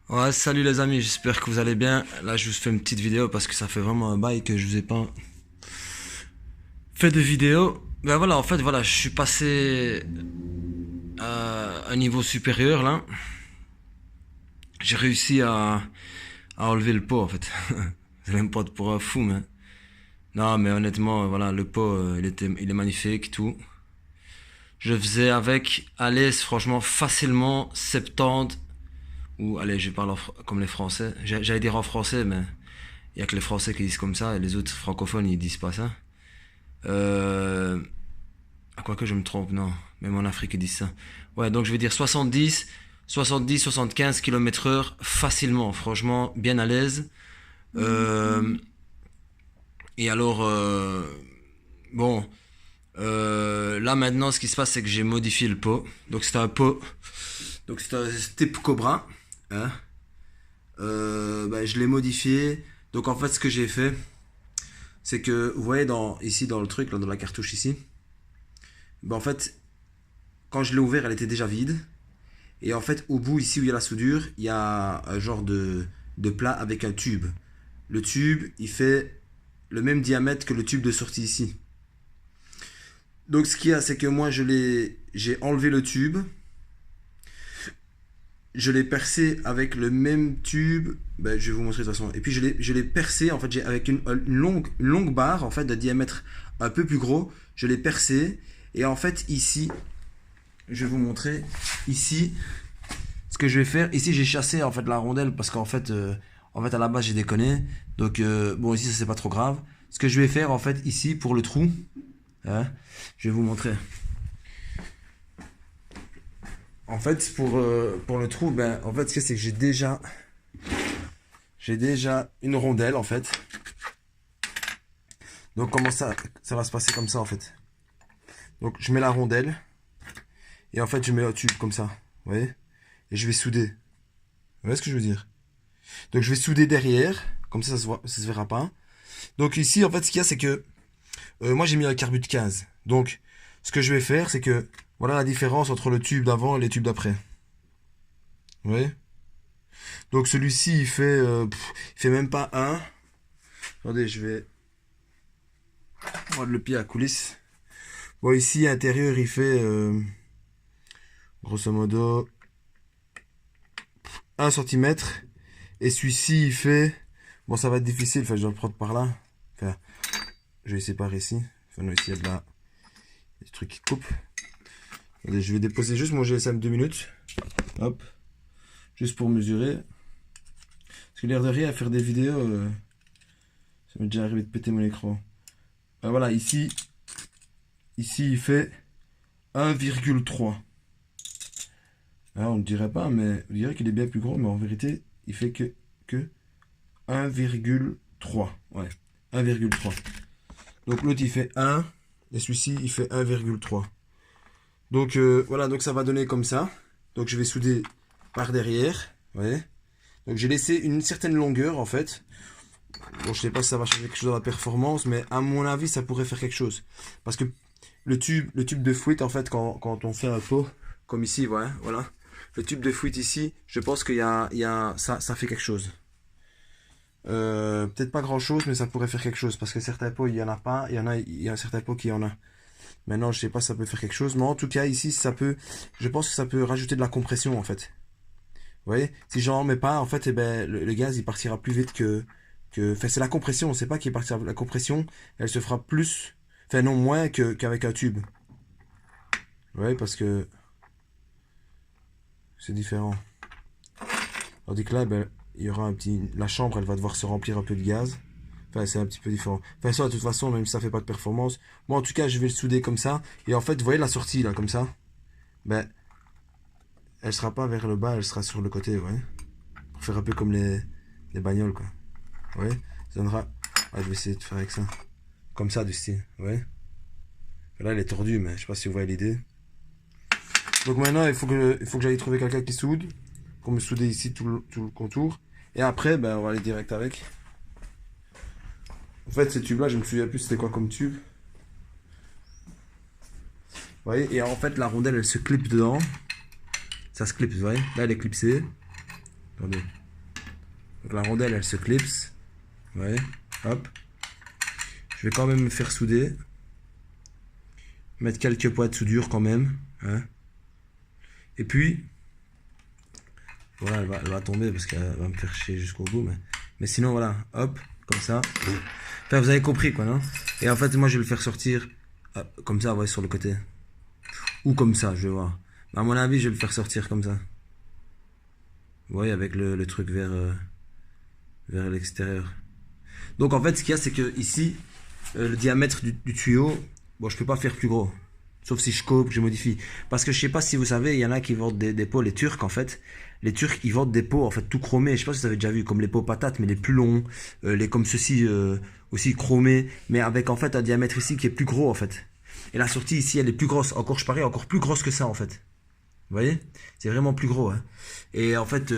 Ouais, salut les amis, j'espère que vous allez bien. Là, je vous fais une petite vidéo parce que ça fait vraiment un bail que je vous ai pas fait de vidéo. Ben voilà, en fait, voilà, je suis passé à un niveau supérieur là. J'ai réussi à enlever le pot en fait. Vous allez me prendre pour un fou, mais. Non, mais honnêtement, voilà, le pot, il est magnifique, tout. Je faisais avec à l'aise, franchement, facilement 70. Ou, allez, je parle comme les Français. J'allais dire en français, mais il y a que les Français qui disent comme ça et les autres francophones ils disent pas ça. Euh, à quoi que je me trompe, non. Même en Afrique ils disent ça. Ouais, donc je vais dire 75 km heure facilement, franchement, bien à l'aise. Euh, et alors, bon, là maintenant ce qui se passe c'est que j'ai modifié le pot. Donc c'était un pot, donc c'était un type Cobra. Hein. Bah, je l'ai modifié. Donc en fait ce que j'ai fait, c'est que vous voyez ici dans le truc, là, dans la cartouche ici, bah en fait, quand je l'ai ouvert, elle était déjà vide. Et en fait, au bout, ici où il y a la soudure, il y a un genre de plat avec un tube. Le tube, il fait le même diamètre que le tube de sortie ici. Donc ce qu'il y a, c'est que moi, j'ai enlevé le tube, je l'ai percé avec le même tube. Ben, je vais vous montrer de toute façon. Et puis je l'ai percé en fait avec une longue barre en fait de diamètre un peu plus gros. Je l'ai percé et en fait ici, je vais vous montrer ici ce que je vais faire. Ici j'ai chassé en fait la rondelle parce qu'en fait à la base j'ai déconné. Donc bon ici ça c'est pas trop grave. Ce que je vais faire en fait ici pour le trou, hein, je vais vous montrer. En fait pour le trou, ben en fait ce que c'est que j'ai déjà une rondelle en fait. Donc comment ça va se passer comme ça en fait. Donc je mets la rondelle et en fait je mets un tube comme ça, vous voyez. Et je vais souder. Vous voyez ce que je veux dire? Donc je vais souder derrière, comme ça se verra pas. Donc ici en fait ce qu'il y a c'est que moi j'ai mis un carbut de 15. Donc ce que je vais faire c'est que voilà la différence entre le tube d'avant et les tubes d'après. Vous voyez? Donc celui-ci il fait même pas un. Attendez, je vais prendre le pied à coulisse. Bon ici intérieur il fait grosso modo 1 cm. Et celui-ci il fait. Bon ça va être difficile, enfin je dois le prendre par là. Enfin, je vais essayer par ici. Enfin non ici il y a des trucs qui coupent. Attendez, je vais déposer juste mon GSM 2 minutes. Hop. Juste pour mesurer. Parce que l'air de rien à faire des vidéos, ça m'est déjà arrivé de péter mon écran. Voilà, ici il fait 1,3. On ne dirait pas, mais on dirait qu'il est bien plus gros, mais en vérité, il fait que 1,3. Ouais, 1,3. Donc l'autre il fait 1, et celui-ci il fait 1,3. Donc voilà, donc ça va donner comme ça. Donc je vais souder par derrière, vous voyez. Donc j'ai laissé une certaine longueur en fait. Bon, je sais pas si ça va changer quelque chose dans la performance, mais à mon avis, ça pourrait faire quelque chose. Parce que le tube de fuite, en fait, quand on fait un pot, comme ici, voilà. Le tube de fuite ici, je pense ça fait quelque chose. Peut-être pas grand chose, mais ça pourrait faire quelque chose. Parce que certains pots, il y en a pas, il y a certains pots qui en a. Maintenant, je sais pas si ça peut faire quelque chose, mais en tout cas, ici, je pense que ça peut rajouter de la compression, en fait. Vous voyez, si j'en mets pas, en fait, eh ben, le gaz, il partira plus vite enfin, c'est la compression, c'est pas qu'il partira. La compression, elle se fera plus, enfin non, moins qu'avec un tube. Ouais, parce que c'est différent. Tandis que là, ben, il y aura la chambre, elle va devoir se remplir un peu de gaz. Enfin, c'est un petit peu différent. Enfin, ça, de toute façon, même si ça fait pas de performance. Moi, en tout cas, je vais le souder comme ça. Et en fait, vous voyez la sortie, là, comme ça. Ben, elle sera pas vers le bas, elle sera sur le côté, ouais. Pour faire un peu comme les bagnoles, quoi. Ouais. Ça donnera. Ah, je vais essayer de faire avec ça. Comme ça, du style, ouais. Là, elle est tordue, mais je sais pas si vous voyez l'idée. Donc maintenant, il faut que j'aille trouver quelqu'un qui soude. Pour me souder ici tout le contour. Et après, ben, on va aller direct avec. En fait, ces tubes-là, je me souviens plus c'était quoi comme tube. Vous voyez, et en fait, la rondelle, elle se clip dedans. Ça se clip, vous voyez. Là, elle est clipsée. Attendez. Donc la rondelle, elle se clipse. Ouais, hop. Je vais quand même me faire souder. Mettre quelques poids de soudure quand même. Hein. Et puis, voilà, elle va tomber parce qu'elle va me faire chier jusqu'au bout. Mais sinon, voilà, hop, comme ça. Enfin, vous avez compris quoi, non? Et en fait, moi, je vais le faire sortir comme ça, ouais, sur le côté. Ou comme ça, je vais voir. À mon avis, je vais le faire sortir comme ça. Vous voyez, avec le truc vers l'extérieur. Donc en fait, ce qu'il y a, c'est que ici, le diamètre du tuyau, bon, je peux pas faire plus gros. Sauf si je coupe, je modifie. Parce que je sais pas si vous savez, il y en a qui vendent des pots, les Turcs en fait. Les Turcs, ils vendent des pots en fait tout chromés. Je sais pas si vous avez déjà vu, comme les pots patates, mais les plus longs, les comme ceci aussi chromés, mais avec en fait un diamètre ici qui est plus gros en fait. Et la sortie ici, elle est plus grosse. Encore, je parie, encore plus grosse que ça en fait. Vous voyez? C'est vraiment plus gros. Hein. Et en fait,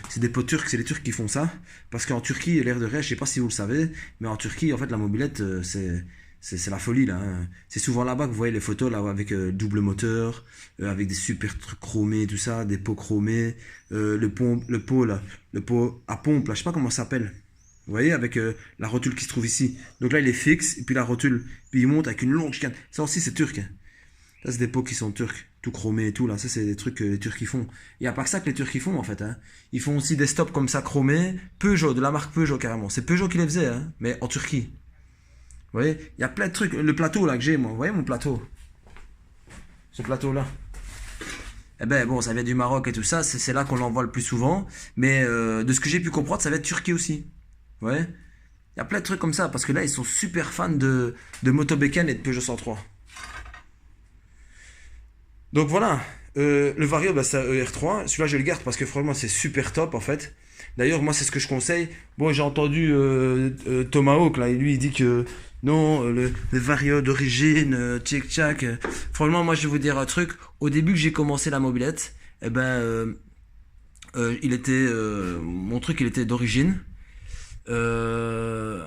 c'est des pots turcs, c'est les Turcs qui font ça. Parce qu'en Turquie, l'air de rien, je sais pas si vous le savez, mais en Turquie, en fait, la mobilette, c'est la folie là. Hein. C'est souvent là-bas que vous voyez les photos là avec double moteur, avec des super trucs chromés, tout ça, des pots chromés, le pot là, le pot à pompe là, je sais pas comment ça s'appelle. Vous voyez avec la rotule qui se trouve ici. Donc là il est fixe et puis la rotule, puis il monte avec une longue chicane. Ça aussi c'est turc. Hein. Ça c'est des pots qui sont turcs, tout chromés et tout là. Ça c'est des trucs que les Turcs ils font. Il n'y a pas que ça que les Turcs ils font en fait. Hein. Ils font aussi des stops comme ça chromés, Peugeot, de la marque Peugeot carrément. C'est Peugeot qui les faisait, hein, mais en Turquie. Vous voyez, il y a plein de trucs. Le plateau là que j'ai, moi, vous voyez mon plateau? Ce plateau là. Eh ben bon, ça vient du Maroc et tout ça, c'est là qu'on l'envoie le plus souvent. Mais de ce que j'ai pu comprendre, ça va être Turquie aussi. Vous voyez? Il y a plein de trucs comme ça, parce que là, ils sont super fans de Motobécane et de Peugeot 103. Donc voilà, le Vario, bah, c'est un ER3. Celui-là, je le garde parce que franchement, c'est super top en fait. D'ailleurs, moi, c'est ce que je conseille. Bon, j'ai entendu Tomahawk, là, et lui, il dit que non, le Vario d'origine, tchic-tchac. Franchement, moi, je vais vous dire un truc. Au début que j'ai commencé la mobilette, eh ben, mon truc, il était d'origine. Euh,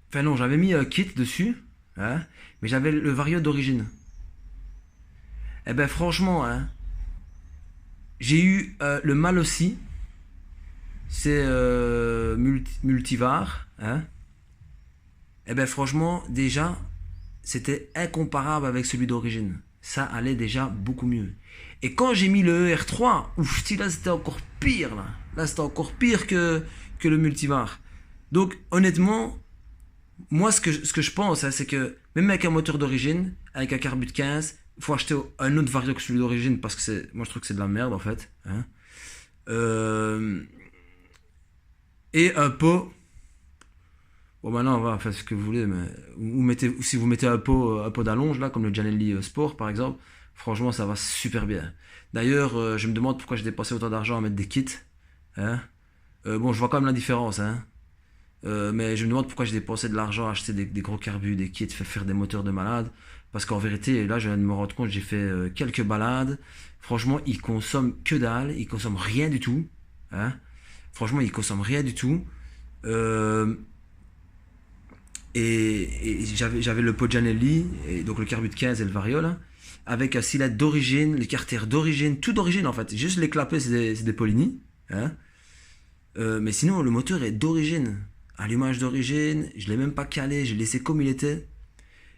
Enfin non, j'avais mis un kit dessus, hein, mais j'avais le Vario d'origine. Eh ben, franchement, hein, j'ai eu le mal aussi. C'est multivar, hein. Eh ben franchement, déjà, c'était incomparable avec celui d'origine. Ça allait déjà beaucoup mieux. Et quand j'ai mis le ER3, ouf, là c'était encore pire là. Là c'était encore pire que le multivar. Donc honnêtement, moi ce que je pense, hein, c'est que même avec un moteur d'origine, avec un carbu de 15, il faut acheter un autre vario que celui d'origine parce que moi je trouve que c'est de la merde en fait. Hein. Euh, et un pot. Bon maintenant on va faire ce que vous voulez, mais si vous mettez un pot d'allonge là, comme le Gianelli Sport par exemple, franchement ça va super bien. D'ailleurs, je me demande pourquoi j'ai dépensé autant d'argent à mettre des kits. Hein. Bon, je vois quand même la différence, hein. Mais je me demande pourquoi j'ai dépensé de l'argent à acheter des gros carbus, des kits, faire des moteurs de malade. Parce qu'en vérité, là je viens de me rendre compte, j'ai fait quelques balades. Franchement, ils consomment que dalle, ils consomment rien du tout. Hein. Franchement, ils consomment rien du tout. Euh, et j'avais le Pogianelli, et donc le carbu de 15 et le Vario là, avec un cylindre d'origine, les carters d'origine, tout d'origine en fait. Juste les clapets, c'est des Polini. Hein. Mais sinon, le moteur est d'origine. Allumage d'origine, je l'ai même pas calé, j'ai laissé comme il était.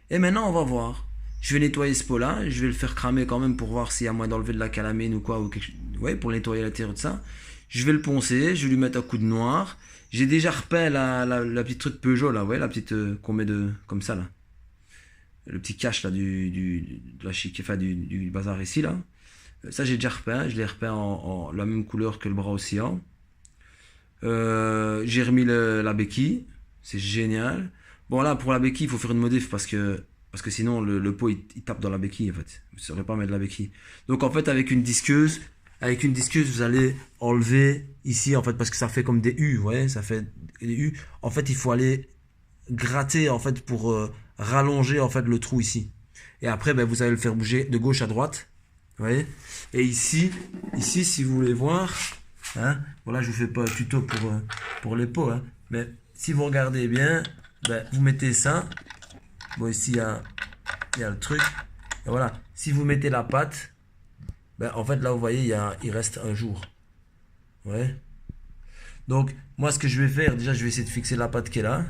Et maintenant, on va voir. Je vais nettoyer ce pot-là, je vais le faire cramer quand même pour voir s'il y a moyen d'enlever de la calamine ou quoi, ou quelque chose. Ouais, pour nettoyer l'intérieur de ça. Je vais le poncer, je vais lui mettre un coup de noir. J'ai déjà repeint la petite truc Peugeot là, ouais, la petite qu'on met comme ça là. Le petit cache là de la chic, enfin du bazar ici là. Ça j'ai déjà repeint, je l'ai repeint en la même couleur que le bras océan. J'ai remis la béquille, c'est génial. Bon là pour la béquille il faut faire une modif parce que sinon le pot il tape dans la béquille en fait. Vous ne saurez pas mettre la béquille. Donc en fait avec une disqueuse vous allez enlever ici en fait parce que ça fait comme des U, vous voyez, ça fait des U. En fait il faut aller gratter en fait pour rallonger en fait le trou ici. Et après ben, vous allez le faire bouger de gauche à droite, vous voyez. Et ici si vous voulez voir. Hein, voilà, je vous fais pas un tuto pour les pots, hein, mais si vous regardez bien, ben, vous mettez ça. Bon, ici il y a le truc. Et voilà, si vous mettez la pâte, ben, en fait là vous voyez, il reste un jour. Ouais. Donc, moi, ce que je vais faire, déjà, je vais essayer de fixer la patte qui est là.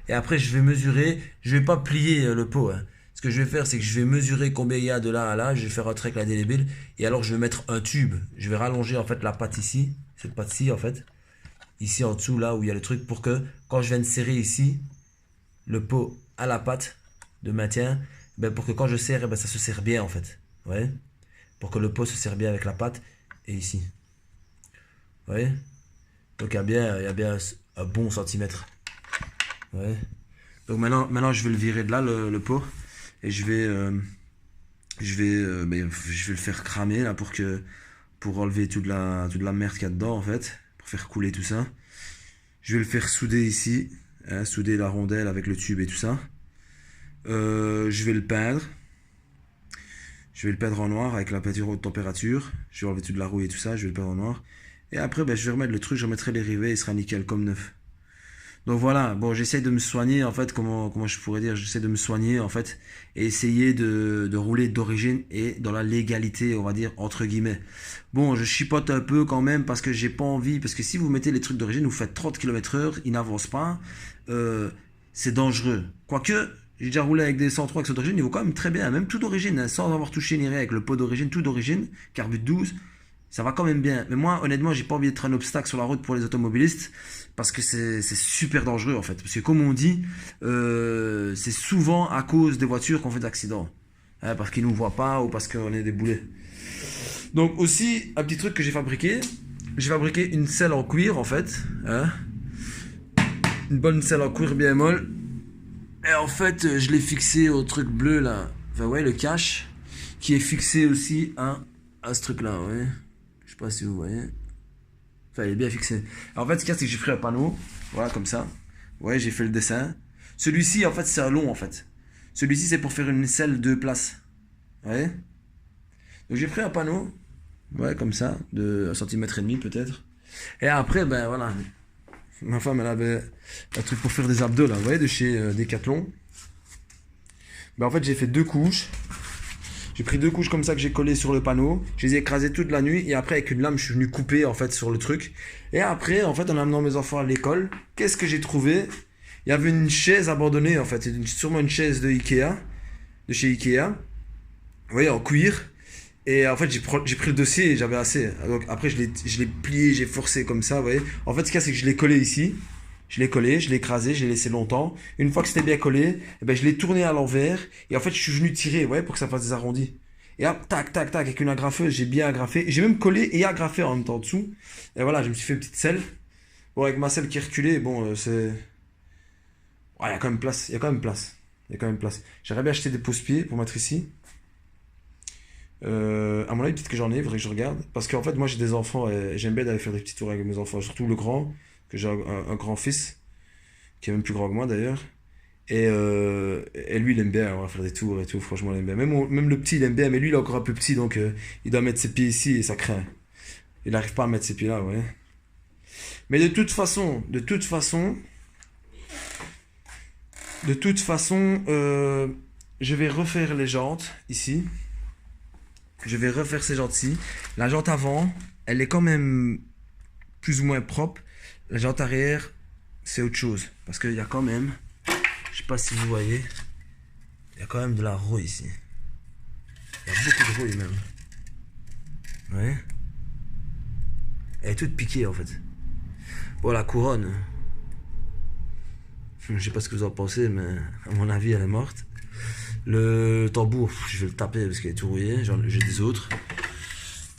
Et après, je vais mesurer. Je vais pas plier le pot, hein. Ce que je vais faire, c'est que je vais mesurer combien il y a de là à là. Je vais faire un trait avec la délébile. Et alors, je vais mettre un tube. Je vais rallonger, en fait, la patte ici. Cette patte-ci, en fait. Ici, en dessous, là où il y a le truc. Pour que, quand je viens de serrer ici, le pot à la patte de maintien, ben, pour que quand je serre, ben, ça se serre bien, en fait. Ouais. Pour que le pot se serre bien avec la patte. Et ici. Vous voyez? Donc il y a bien un bon centimètre. Ouais. Donc maintenant je vais le virer de là, le pot. Et je vais le faire cramer là pour enlever toute la merde qu'il y a dedans en fait. Pour faire couler tout ça. Je vais le faire souder ici. Hein, souder la rondelle avec le tube et tout ça. Je vais le peindre. Je vais le peindre en noir avec la peinture haute température. Je vais enlever toute la rouille et tout ça. Je vais le peindre en noir. Et après, ben, je vais remettre le truc, je remettrai les rivets, il sera nickel comme neuf. Donc voilà, bon, j'essaye de me soigner, en fait, comment je pourrais dire, j'essaie de me soigner, en fait, et essayer de rouler d'origine et dans la légalité, on va dire, entre guillemets. Bon, je chipote un peu quand même parce que j'ai pas envie, parce que si vous mettez les trucs d'origine, vous faites 30 km/h, ils n'avancent pas, c'est dangereux. Quoique, j'ai déjà roulé avec des 103 qui sont d'origine, ils vont quand même très bien, même tout d'origine, hein, sans avoir touché ni rien, avec le pot d'origine, tout d'origine, carbure 12. Ça va quand même bien. Mais moi, honnêtement, j'ai pas envie d'être un obstacle sur la route pour les automobilistes parce que c'est super dangereux en fait. Parce que comme on dit, c'est souvent à cause des voitures qu'on fait des accidents. Hein, parce qu'ils nous voient pas ou parce qu'on est des boulets. Donc aussi, un petit truc que j'ai fabriqué. J'ai fabriqué une selle en cuir en fait. Hein, une bonne selle en cuir bien molle. Et en fait, je l'ai fixé au truc bleu là. Enfin ouais, le cache. Qui est fixé aussi à ce truc là, ouais. Je sais pas si vous voyez. Enfin, il est bien fixé. Alors, en fait, ce qu'il y a, c'est que j'ai pris un panneau. Voilà, comme ça. Ouais, j'ai fait le dessin. Celui-ci, en fait, c'est un long, en fait. Celui-ci, c'est pour faire une selle de place. Ouais. Donc, j'ai pris un panneau. Ouais, comme ça. De 1,5 cm peut-être. Et après, ben voilà. Ma femme, elle avait un truc pour faire des abdos, là. Vous voyez, de chez Decathlon. Ben, en fait, j'ai fait 2 couches. J'ai pris 2 couches comme ça que j'ai collées sur le panneau. Je les ai écrasées toute la nuit. Et après, avec une lame, je suis venu couper en fait sur le truc. Et après, en fait, en amenant mes enfants à l'école, qu'est-ce que j'ai trouvé? Il y avait une chaise abandonnée en fait. C'est sûrement une chaise de Ikea. De chez Ikea. Vous voyez, en cuir. Et en fait, j'ai pris le dossier et j'avais assez. Donc après, je l'ai plié, j'ai forcé comme ça, vous voyez. En fait, ce qu'il y a, c'est que je l'ai collé ici. Je l'ai collé, je l'ai écrasé, je l'ai laissé longtemps. Une fois que c'était bien collé, eh ben, je l'ai tourné à l'envers. Et en fait, je suis venu tirer, ouais, pour que ça fasse des arrondis. Et hop, tac, tac, tac, avec une agrafeuse, j'ai bien agrafé. J'ai même collé et agrafé en même temps dessous. Et voilà, je me suis fait une petite selle. Bon, avec ma selle qui est reculée, bon, c'est... Ouais, il y a quand même place, il y a quand même place. Il y a quand même place. J'aurais bien acheté des pose-pieds pour mettre ici. À mon avis, peut-être que j'en ai, il faudrait que je regarde. Parce qu'en fait, moi j'ai des enfants et j'aime bien d'aller faire des petits tours avec mes enfants. Surtout le grand, que j'ai un grand-fils, qui est même plus grand que moi d'ailleurs. Et lui, il aime bien, on va faire des tours et tout, franchement, il aime bien. Même le petit, il aime bien, mais lui, il est encore un peu petit, donc il doit mettre ses pieds ici et ça craint. Il n'arrive pas à mettre ses pieds là, ouais. Mais de toute façon, je vais refaire les jantes ici. Je vais refaire ces jantes-ci. La jante avant, elle est quand même plus ou moins propre. La jante arrière, c'est autre chose. Parce qu'il y a quand même, je sais pas si vous voyez, il y a quand même de la rouille ici. Il y a beaucoup de rouille même. Ouais. Elle est toute piquée en fait. Bon, la couronne, je sais pas ce que vous en pensez, mais à mon avis, elle est morte. Le tambour, je vais le taper parce qu'il est tout rouillé. J'ai des autres.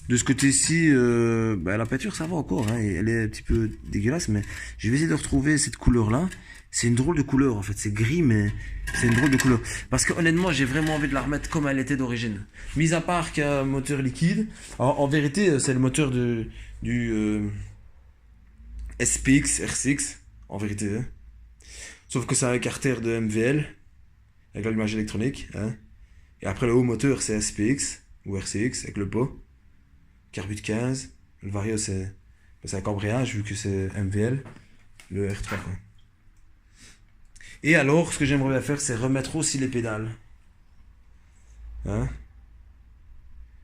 De ce côté-ci, la peinture ça va encore, hein, elle est un petit peu dégueulasse, mais je vais essayer de retrouver cette couleur-là. C'est une drôle de couleur en fait, c'est gris, mais c'est une drôle de couleur. Parce que honnêtement, j'ai vraiment envie de la remettre comme elle était d'origine. Mis à part qu'il y a un moteur liquide, en vérité, c'est le moteur du SPX R6, en vérité. Hein. Sauf que c'est un carter de MVL, avec l'allumage électronique. Hein. Et après, le haut moteur, c'est SPX ou RCX avec le pot. Carbure 15. Le Vario, c'est un cambriage vu que c'est MVL. Le R3. Quoi. Et alors, ce que j'aimerais bien faire, c'est remettre aussi les pédales. Hein?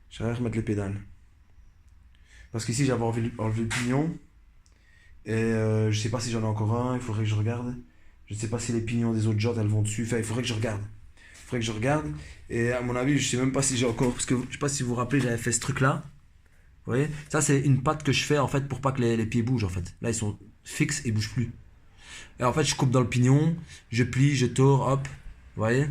J'aimerais remettre les pédales. Parce qu'ici, j'avais enlevé le pignon. Et je sais pas si j'en ai encore un, il faudrait que je regarde. Je sais pas si les pignons des autres jantes elles vont dessus. Enfin, il faudrait que je regarde. Il faudrait que je regarde. Et à mon avis, je sais même pas si j'ai encore. Parce que je sais pas si vous vous rappelez, j'avais fait ce truc-là. Vous voyez? Ça, c'est une patte que je fais en fait pour pas que les pieds bougent en fait. Là, ils sont fixes et ils bougent plus. Et en fait, je coupe dans le pignon, je plie, je tords, hop. Vous voyez?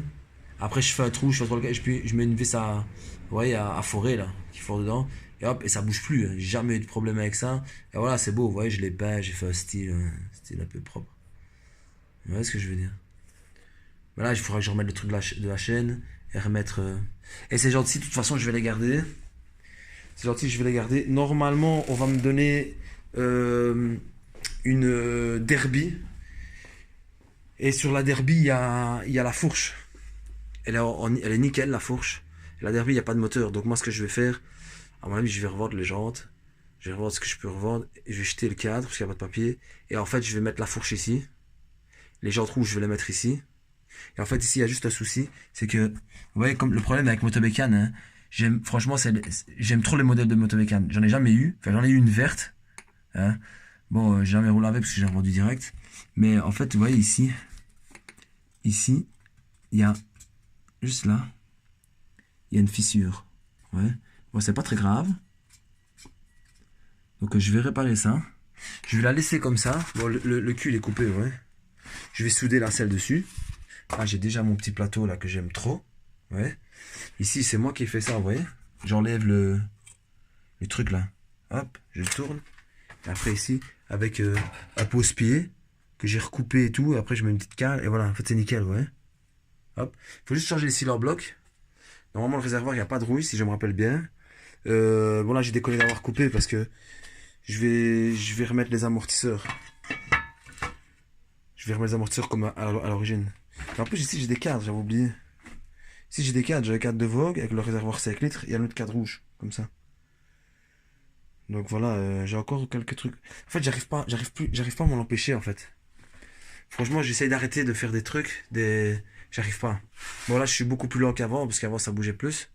Après, je fais un trou, je fais un trou, je mets une vis à, vous voyez, à forer là, qui fore dedans. Et hop, et ça bouge plus. J'ai jamais eu de problème avec ça. Et voilà, c'est beau, vous voyez, je l'ai peint, j'ai fait un style un peu propre. Vous voyez ce que je veux dire? Mais là, il faudra que je remette le truc de la chaîne et remettre. Et ces gentil, de toute façon, je vais les garder. C'est gentil, je vais les garder. Normalement, on va me donner une derby. Et sur la derby, il y a la fourche. Elle est nickel, la fourche. Et la derby, il n'y a pas de moteur. Donc moi, ce que je vais faire, à mon avis, je vais revendre les jantes. Je vais revendre ce que je peux revendre. Et je vais jeter le cadre, parce qu'il n'y a pas de papier. Et en fait, je vais mettre la fourche ici. Les jantes rouges, je vais les mettre ici. Et en fait, ici, il y a juste un souci. C'est que, vous voyez, comme le problème avec Motobécane, hein, franchement, j'aime trop les modèles de Motobécane. J'en ai jamais eu. Enfin, j'en ai eu une verte. Hein. Bon, j'ai jamais roulé avec parce que j'ai revendu direct. Mais en fait, vous voyez ici, il y a juste là, il y a une fissure. Ouais. Bon, c'est pas très grave. Donc, je vais réparer ça. Je vais la laisser comme ça. Bon, le cul, il est coupé, ouais. Je vais souder la selle dessus. Ah, j'ai déjà mon petit plateau là que j'aime trop. Ouais. Ici, c'est moi qui ai fait ça, vous voyez. J'enlève le truc là. Hop, je le tourne. Et après ici, avec un pose-pied que j'ai recoupé et tout. Après, je mets une petite cale et voilà. En fait, c'est nickel, ouais. Hop. Faut juste changer les sealer blocs. Normalement, le réservoir, il n'y a pas de rouille, si je me rappelle bien. Bon, là, j'ai déconné d'avoir coupé parce que je vais remettre les amortisseurs. Je vais remettre les amortisseurs comme à l'origine. Et en plus, ici, j'ai des cadres, j'avais oublié. Ici, j'ai des cadres. J'ai un cadre de Vogue avec le réservoir 5 litres. Il y a l'autre cadre rouge, comme ça. Donc voilà, j'ai encore quelques trucs. En fait, j'arrive pas à m'en empêcher, en fait. Franchement, j'essaye d'arrêter de faire des trucs, j'arrive pas. Bon, là, je suis beaucoup plus lent qu'avant, parce qu'avant, ça bougeait plus.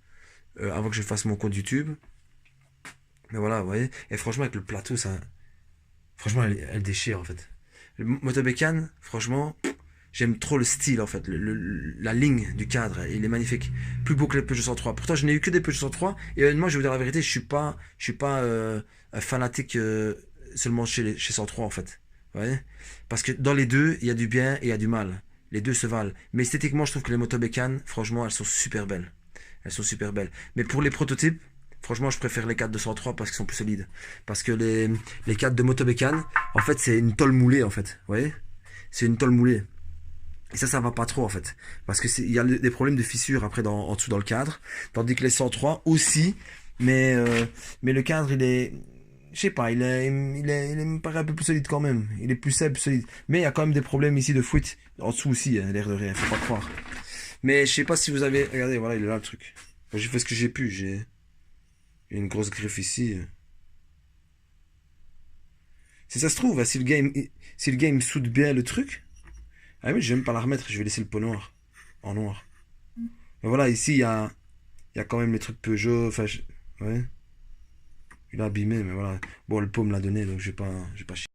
Avant que je fasse mon compte YouTube. Mais voilà, vous voyez. Et franchement, avec le plateau, ça. Franchement, elle déchire, en fait. Le Motobécane, franchement, j'aime trop le style, en fait. La ligne du cadre, il est magnifique. Plus beau que les Peugeot 103. Pourtant, je n'ai eu que des Peugeot 103. Et honnêtement, je vais vous dire la vérité, je suis pas un fanatique seulement chez 103, en fait. Vous voyez. Parce que dans les deux, il y a du bien et il y a du mal. Les deux se valent. Mais esthétiquement, je trouve que les Motobécanes, franchement, elles sont super belles. Elles sont super belles. Mais pour les prototypes, franchement, je préfère les 4 de 103 parce qu'ils sont plus solides. Parce que les 4 de Motobécane, en fait, c'est une tôle moulée, en fait. Vous voyez. C'est une tôle moulée. Et ça va pas trop, en fait. Parce que il y a des problèmes de fissures après en dessous dans le cadre. Tandis que les 103 aussi. Mais le cadre, il est. Je sais pas, il me paraît un peu plus solide quand même. Il est plus simple, plus solide. Mais il y a quand même des problèmes ici de fuite. En dessous aussi, hein, l'air de rien, faut pas croire. Mais je sais pas si vous avez. Regardez, voilà, il est là le truc. Enfin, j'ai fait ce que j'ai pu. J'ai une grosse griffe ici. Si ça se trouve, hein, si le game soude bien le truc. Ah oui, je vais même pas la remettre, je vais laisser le pot noir. En noir. Mais voilà, ici, il y a quand même les trucs Peugeot. Enfin, ouais. Il a abîmé, mais voilà. Bon, le pot me l'a donné, donc je vais pas chier.